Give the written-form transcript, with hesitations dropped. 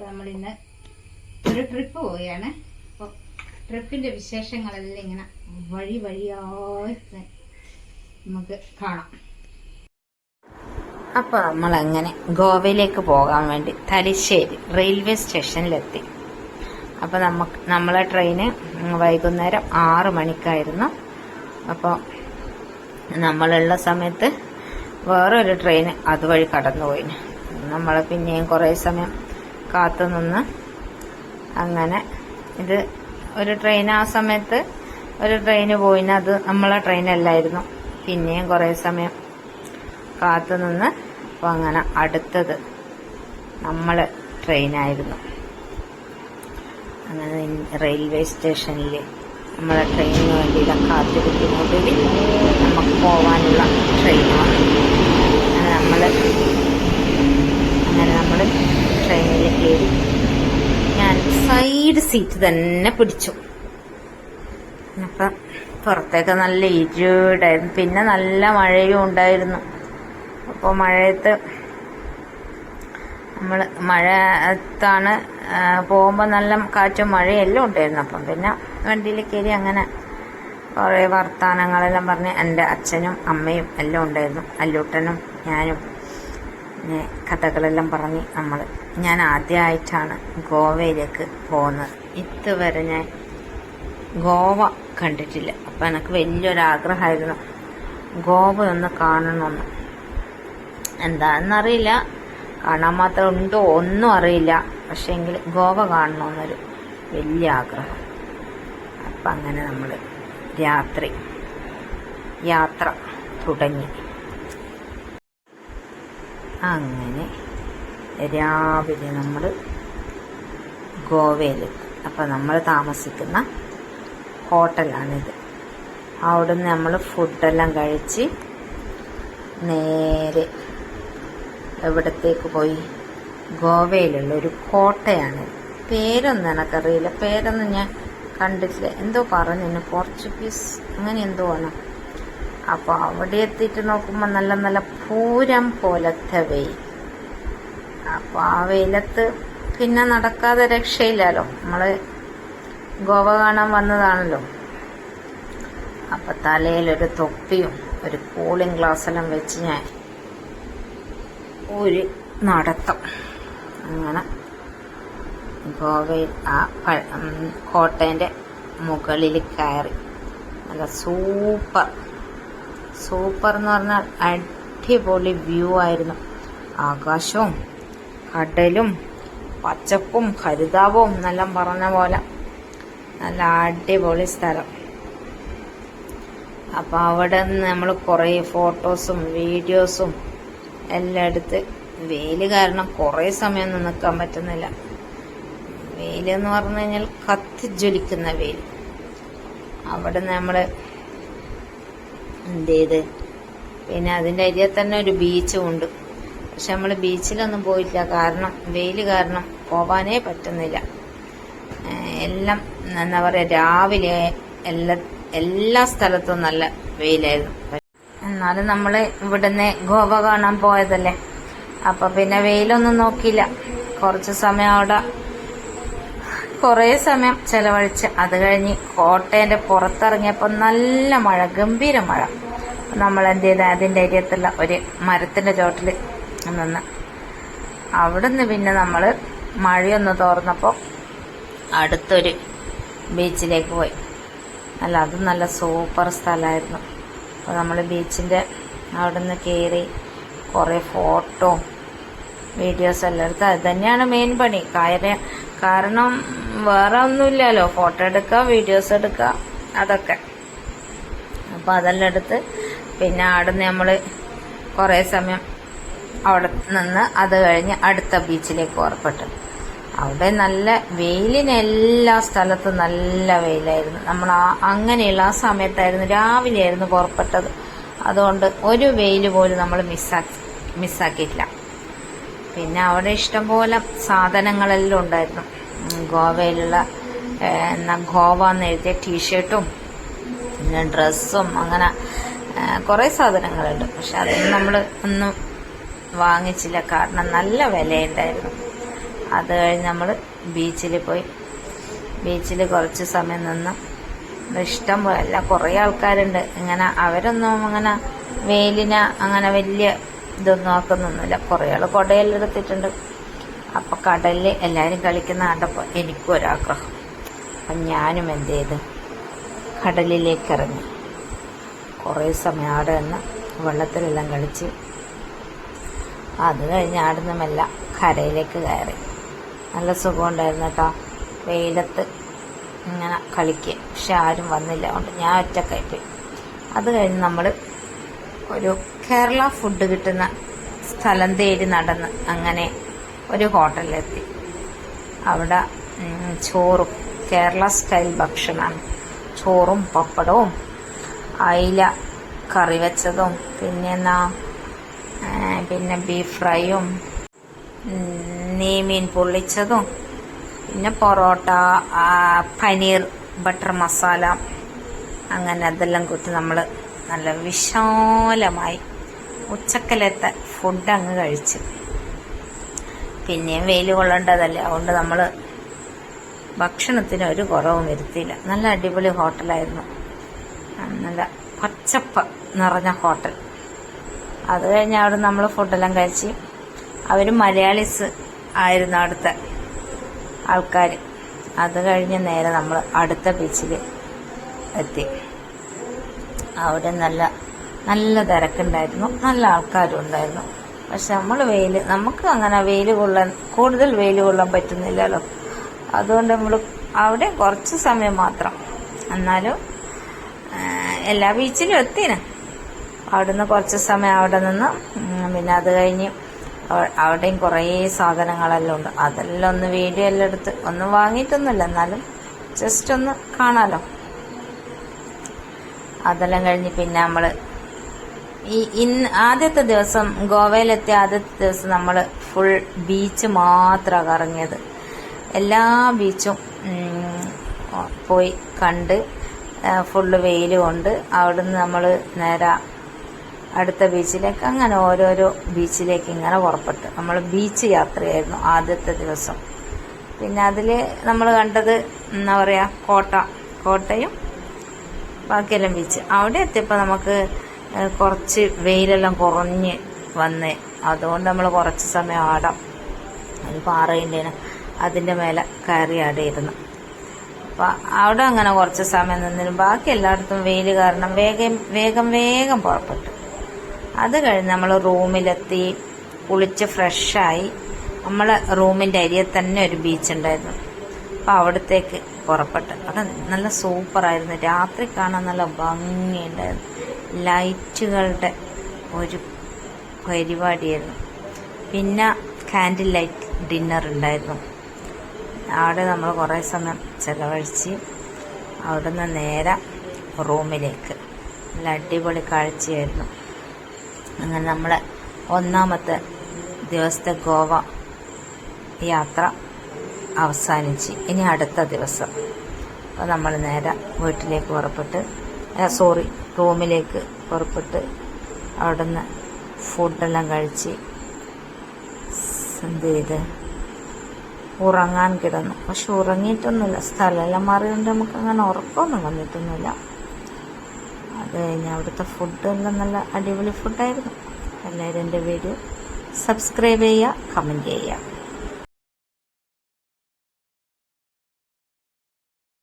അപ്പോൾ നമ്മളിന്ന് ഒരു ട്രിപ്പ് പോവുകയാണ്. അപ്പോൾ ട്രിപ്പിൻ്റെ വിശേഷങ്ങളെല്ലാം ഇങ്ങനെ വഴിയായിട്ട് നമുക്ക് കാണാം. അപ്പോൾ നമ്മളങ്ങനെ ഗോവയിലേക്ക് പോകാൻ വേണ്ടി തലശ്ശേരി റെയിൽവേ സ്റ്റേഷനിലെത്തി. അപ്പോൾ നമ്മളെ ട്രെയിന് വൈകുന്നേരം 6 മണിക്കായിരുന്നു. അപ്പോൾ നമ്മളുള്ള സമയത്ത് വേറൊരു ട്രെയിന് അതുവഴി കടന്നുപോയി. നമ്മൾ പിന്നെയും കുറേ സമയം കാത്തു നിന്ന് അങ്ങനെ ഇത് ഒരു ട്രെയിൻ, ആ സമയത്ത് ഒരു ട്രെയിന് പോയിന്, അത് നമ്മളെ ട്രെയിനല്ലായിരുന്നു. പിന്നെയും കുറേ സമയം കാത്തു നിന്ന് അപ്പോൾ അങ്ങനെ അടുത്തത് നമ്മളെ ട്രെയിനായിരുന്നു. അങ്ങനെ റെയിൽവേ സ്റ്റേഷനിൽ നമ്മളെ ട്രെയിനിന് വേണ്ടിയുള്ള കാത്തിരിക്കുന്നതിൽ നമുക്ക് പോകാനുള്ള ട്രെയിനാണ്. അങ്ങനെ നമ്മൾ ട്രെയിനിൽ കയറി. ഞാൻ സൈഡ് സീറ്റ് തന്നെ പിടിച്ചു. അപ്പം പുറത്തേക്ക് നല്ല ഇരുടായിരുന്നു, പിന്നെ നല്ല മഴയും ഉണ്ടായിരുന്നു. അപ്പോൾ മഴയത്ത് മഴത്താണ് പോകുമ്പോൾ നല്ല കാറ്റും മഴയും എല്ലാം ഉണ്ടായിരുന്നു. അപ്പം പിന്നെ വണ്ടിയിൽ കയറി അങ്ങനെ കുറേ വർത്തമാനങ്ങളെല്ലാം പറഞ്ഞ് എൻ്റെ അച്ഛനും അമ്മയും എല്ലാം ഉണ്ടായിരുന്നു, അല്ലൂട്ടനും ഞാനും. പിന്നെ കഥകളെല്ലാം പറഞ്ഞ് ഞാൻ ആദ്യമായിട്ടാണ് ഗോവയിലേക്ക് പോകുന്നത്. ഇതുവരെ ഞാൻ ഗോവ കണ്ടിട്ടില്ല. അപ്പം എനിക്ക് വലിയൊരാഗ്രഹമായിരുന്നു ഗോവ ഒന്ന് കാണണമെന്ന്. എന്താണെന്നറിയില്ല, കാണാൻ മാത്രം ഉണ്ടോ ഒന്നും അറിയില്ല, പക്ഷേ എങ്കിൽ ഗോവ കാണണമെന്നൊരു വലിയ ആഗ്രഹം. അപ്പം അങ്ങനെ നമ്മൾ യാത്ര തുടങ്ങി. അങ്ങനെ രാവിലെ നമ്മൾ ഗോവയിലെത്തി. അപ്പം നമ്മൾ താമസിക്കുന്ന ഹോട്ടലാണിത്. അവിടുന്ന് നമ്മൾ ഫുഡെല്ലാം കഴിച്ച് നേരെ എവിടത്തേക്ക് പോയി? ഗോവയിലുള്ള ഒരു കോട്ടയാണ്. പേരൊന്നും എനിക്കറിയില്ല, പേരൊന്നും ഞാൻ കണ്ടിട്ടില്ല. എന്തോ പറഞ്ഞു, പോർച്ചുഗീസ് അങ്ങനെ എന്തോ ആണ്. അപ്പോൾ അവിടെ എത്തിയിട്ട് നോക്കുമ്പോൾ നല്ല നല്ല പൂരം പോലത്തെ വെയിൽ. അപ്പോൾ ആ വെയിലത്ത് പിന്നെ നടക്കാതെ രക്ഷയില്ലല്ലോ, നമ്മൾ ഗോവ കാണാൻ വന്നതാണല്ലോ. അപ്പം തലയിലൊരു തൊപ്പിയും ഒരു കൂളിംഗ് ഗ്ലാസ്സെല്ലാം വെച്ച് ഞാൻ ഒരു നടത്തം. അങ്ങനെ ഗോവയിൽ ആ കോട്ടേൻ്റെ മുകളിൽ കയറി. നല്ല സൂപ്പർ എന്ന് പറഞ്ഞാൽ അടിപൊളി വ്യൂ ആയിരുന്നു. ആകാശവും കടലും പച്ചപ്പും ഹരിതാപവും എന്നെല്ലാം പറഞ്ഞ പോലെ നല്ല അടിപൊളി സ്ഥലം. അപ്പോൾ അവിടെ നിന്ന് നമ്മൾ കുറേ ഫോട്ടോസും വീഡിയോസും എല്ലാം എടുത്ത്. വെയിൽ കാരണം കുറേ സമയമൊന്നും നിൽക്കാൻ പറ്റുന്നില്ല. വെയിലെന്ന് പറഞ്ഞു കഴിഞ്ഞാൽ കത്തിജ്വലിക്കുന്ന വെയിൽ. അവിടെ നിന്ന് നമ്മൾ എന്ത് ചെയ്ത്, പിന്നെ അതിൻ്റെ അരികെ തന്നെ ഒരു ബീച്ചും ഉണ്ട്. പക്ഷെ നമ്മൾ ബീച്ചിലൊന്നും പോയില്ല, കാരണം വെയിൽ കാരണം പോവാനേ പറ്റുന്നില്ല. എല്ലാം എന്താ പറയുക, രാവിലെ എല്ലാ സ്ഥലത്തും നല്ല വെയിലായിരുന്നു. എന്നാലും നമ്മൾ ഇവിടുന്ന് ഗോവ കാണാൻ പോയതല്ലേ, അപ്പം പിന്നെ വെയിലൊന്നും നോക്കിയില്ല. കുറച്ച് സമയം അവിടെ കുറേ സമയം ചെലവഴിച്ച് അത് കഴിഞ്ഞ് കോട്ടേൻ്റെ പുറത്തിറങ്ങിയപ്പോൾ നല്ല മഴ, ഗംഭീര മഴ. നമ്മൾ എന്ത് ചെയ്ത് അതിൻ്റെ അരികത്തുള്ള ഒരു മരത്തിൻ്റെ ചോട്ടിൽ നിന്ന് അവിടുന്ന് പിന്നെ നമ്മൾ മഴയൊന്ന് തോർന്നപ്പോൾ അടുത്തൊരു ബീച്ചിലേക്ക് പോയി. അതും നല്ല സൂപ്പർ സ്ഥലമായിരുന്നു. അപ്പോൾ നമ്മൾ ബീച്ചിൻ്റെ അവിടുന്ന് കയറി കുറേ ഫോട്ടോ വീഡിയോസ് എല്ലാം എടുത്ത്. അത് തന്നെയാണ് മെയിൻ പണി. കാരണം വേറെ ഒന്നുമില്ലല്ലോ, ഫോട്ടോ എടുക്കുക, വീഡിയോസ് എടുക്കുക, അതൊക്കെ. അപ്പോൾ അതെല്ലാം എടുത്ത് പിന്നെ അവിടുന്ന് നമ്മൾ കുറേ സമയം അവിടെ നിന്ന് അത് കഴിഞ്ഞ് അടുത്ത ബീച്ചിലേക്ക് പുറപ്പെട്ടു. അവിടെ നല്ല വെയിലിന് എല്ലാ സ്ഥലത്തും നല്ല വെയിലായിരുന്നു. നമ്മൾ അങ്ങനെയുള്ള ആ സമയത്തായിരുന്നു, രാവിലെയായിരുന്നു പുറപ്പെട്ടത്. അതുകൊണ്ട് ഒരു വെയിൽ പോലും നമ്മൾ മിസ്സാക്കിയിട്ടില്ല. പിന്നെ അവിടെ ഇഷ്ടംപോലെ സാധനങ്ങളെല്ലാം ഉണ്ടായിരുന്നു. ഗോവയിലുള്ള ഗോവ എന്ന് എഴുതിയ ടീഷർട്ടും പിന്നെ ഡ്രസ്സും അങ്ങനെ കുറേ സാധനങ്ങളുണ്ട്. പക്ഷെ അതൊന്നും നമ്മൾ ഒന്നും വാങ്ങിച്ചില്ല, കാരണം നല്ല വിലയുണ്ടായിരുന്നു. അത് കഴിഞ്ഞ് നമ്മൾ ബീച്ചിൽ പോയി. ബീച്ചിൽ കുറച്ച് സമയം നിന്ന് ഇഷ്ടം പോലെ കുറേ ആൾക്കാരുണ്ട്. ഇങ്ങനെ അവരൊന്നും അങ്ങനെ വെയിലിനെ അങ്ങനെ വലിയ ഇതൊന്നും ആക്കുന്നൊന്നുമില്ല. കുറേ ആൾ കുടയെല്ലാം എടുത്തിട്ടുണ്ട്. അപ്പം കടലിൽ എല്ലാവരും കളിക്കുന്ന കണ്ടപ്പോൾ എനിക്കും ഒരാഗ്രഹം. അപ്പം ഞാനും എന്ത് ചെയ്ത് കടലിലേക്ക് ഇറങ്ങി. കുറേ സമയം അവിടെ നിന്ന് വെള്ളത്തിലെല്ലാം കളിച്ച് അത് കഴിഞ്ഞ് അവിടെ നിന്നുമെല്ലാം കരയിലേക്ക് കയറി. നല്ല സുഖമുണ്ടായിരുന്നു കേട്ടോ, വെയിലത്ത് ഇങ്ങനെ കളിക്കുക. പക്ഷെ ആരും വന്നില്ല, അതുകൊണ്ട് ഞാൻ ഒറ്റക്കായിപ്പോയി. അത് കഴിഞ്ഞ് നമ്മൾ ഒരു കേരള ഫുഡ് കിട്ടുന്ന സ്ഥലം തേടി നടന്ന് അങ്ങനെ ഒരു ഹോട്ടലിലെത്തി. അവിടെ ചോറും കേരള സ്റ്റൈൽ ഭക്ഷണമാണ്. ചോറും പപ്പടവും അയില കറി വെച്ചതും പിന്നെ ബീഫ് ഫ്രൈയും നെയ്മീൻ പൊള്ളിച്ചതും പിന്നെ പൊറോട്ട, പനീർ ബട്ടർ മസാല, അങ്ങനെ അതെല്ലാം കൂട്ടി നമ്മൾ നല്ല വിശാലമായി ഉച്ചക്കലത്തെ ഫുഡ് അങ്ങ് കഴിച്ചു. പിന്നെയും വെയിൽ കൊള്ളേണ്ടതല്ലേ, അതുകൊണ്ട് നമ്മൾ ഭക്ഷണത്തിന് ഒരു കുറവും വരുത്തിയില്ല. നല്ല അടിപൊളി ഹോട്ടലായിരുന്നു, നല്ല പച്ചപ്പ് നിറഞ്ഞ ഹോട്ടൽ. അത് കഴിഞ്ഞ് അവിടെ നമ്മൾ ഫുഡെല്ലാം കഴിച്ച്. അവർ മലയാളീസ് ആയിരുന്നു അവിടുത്തെ ആൾക്കാർ. അത് കഴിഞ്ഞ് നേരെ നമ്മൾ അടുത്ത ബീച്ചിൽ എത്തി. അവിടെ നല്ല നല്ല തിരക്കുണ്ടായിരുന്നു, നല്ല ആൾക്കാരും ഉണ്ടായിരുന്നു. പക്ഷെ നമുക്ക് അങ്ങനെ കൂടുതൽ വെയിൽ കൊള്ളാൻ പറ്റുന്നില്ലല്ലോ. അതുകൊണ്ട് നമ്മൾ അവിടെ കുറച്ച് സമയം മാത്രം, എന്നാലും എല്ലാ ബീച്ചിലും എത്തിന്. അവിടുന്ന് കുറച്ച് സമയം അവിടെ നിന്ന് പിന്നെ അത് കഴിഞ്ഞ് അവിടെയും കുറേ സാധനങ്ങളെല്ലാം ഉണ്ട്. അതെല്ലാം ഒന്ന് വീഡിയോ എല്ലാം എടുത്ത് ഒന്നും വാങ്ങിയിട്ടൊന്നുമില്ല, എന്നാലും ജസ്റ്റ് ഒന്ന് കാണാലോ. അതെല്ലാം കഴിഞ്ഞ് പിന്നെ നമ്മൾ ആദ്യത്തെ ദിവസം ഗോവയിലെത്തിയ ആദ്യത്തെ ദിവസം നമ്മൾ ഫുൾ ബീച്ച് മാത്രമാണ് കറങ്ങിയത്. എല്ലാ ബീച്ചും പോയി കണ്ട് ഫുള്ള് വെയിൽ കൊണ്ട് അവിടുന്ന് നമ്മൾ നേരെ അടുത്ത ബീച്ചിലേക്ക്, അങ്ങനെ ഓരോരോ ബീച്ചിലേക്ക് ഇങ്ങനെ പുറപ്പെട്ടു. നമ്മൾ ബീച്ച് യാത്രയായിരുന്നു ആദ്യത്തെ ദിവസം. പിന്നെ അതിൽ നമ്മൾ കണ്ടത് എന്താ പറയുക, കോട്ടയും ബാക്കിയെല്ലാം ബീച്ച്. അവിടെ എത്തിയപ്പോൾ നമുക്ക് കുറച്ച് വെയിലെല്ലാം കുറഞ്ഞ് വന്ന്, അതുകൊണ്ട് നമ്മൾ കുറച്ച് സമയം ആടാം ഒരു പാറയുണ്ടേന്, അതിൻ്റെ മേലെ കയറി ആടിയിരുന്നു. അപ്പം അവിടെ അങ്ങനെ കുറച്ച് സമയം നിന്നിരുന്നു. ബാക്കി എല്ലായിടത്തും വെയിൽ കാരണം വേഗം പുറപ്പെട്ടു. അത് കഴിഞ്ഞ് നമ്മൾ റൂമിലെത്തി, കുളിച്ച് ഫ്രഷായി. നമ്മളെ റൂമിൻ്റെ അരിയെ തന്നെ ഒരു ബീച്ച് ഉണ്ടായിരുന്നു. അപ്പം അവിടത്തേക്ക് പുറപ്പെട്ടു. അവിടെ നല്ല സൂപ്പറായിരുന്നു. രാത്രി കാണാൻ നല്ല ഭംഗിയുണ്ടായിരുന്നു. ലൈറ്റുകളുടെ ഒരു പരിപാടിയായിരുന്നു. പിന്നെ കാൻഡിൽ ലൈറ്റ് ഡിന്നർ ഉണ്ടായിരുന്നു. അവിടെ നമ്മൾ കുറേ സമയം ചിലവഴിച്ച് അവിടെ നിന്ന് നേരെ റൂമിലേക്ക്. നല്ല അടിപൊളി കാഴ്ചയായിരുന്നു. അങ്ങനെ നമ്മളെ ഒന്നാമത്തെ ദിവസത്തെ ഗോവ യാത്ര അവസാനിച്ച്. ഇനി അടുത്ത ദിവസം അപ്പോൾ നമ്മൾ നേരെ വീട്ടിലേക്ക് പുറപ്പെട്ട് റൂമിലേക്ക് പുറപ്പെട്ട് അവിടുന്ന് ഫുഡെല്ലാം കഴിച്ച് എന്ത് ചെയ്ത് ഉറങ്ങാൻ കിടന്നു. പക്ഷെ ഉറങ്ങിയിട്ടൊന്നുമില്ല, സ്ഥലമെല്ലാം മാറിയുകൊണ്ട് നമുക്ക് അങ്ങനെ ഉറക്കമൊന്നും വന്നിട്ടൊന്നുമില്ല. അത് കഴിഞ്ഞ് അവിടുത്തെ ഫുഡെല്ലാം നല്ല അടിപൊളി ഫുഡായിരുന്നു. എല്ലാവരും എൻ്റെ വീഡിയോ സബ്സ്ക്രൈബ് ചെയ്യുക, കമൻറ്റ് ചെയ്യുക.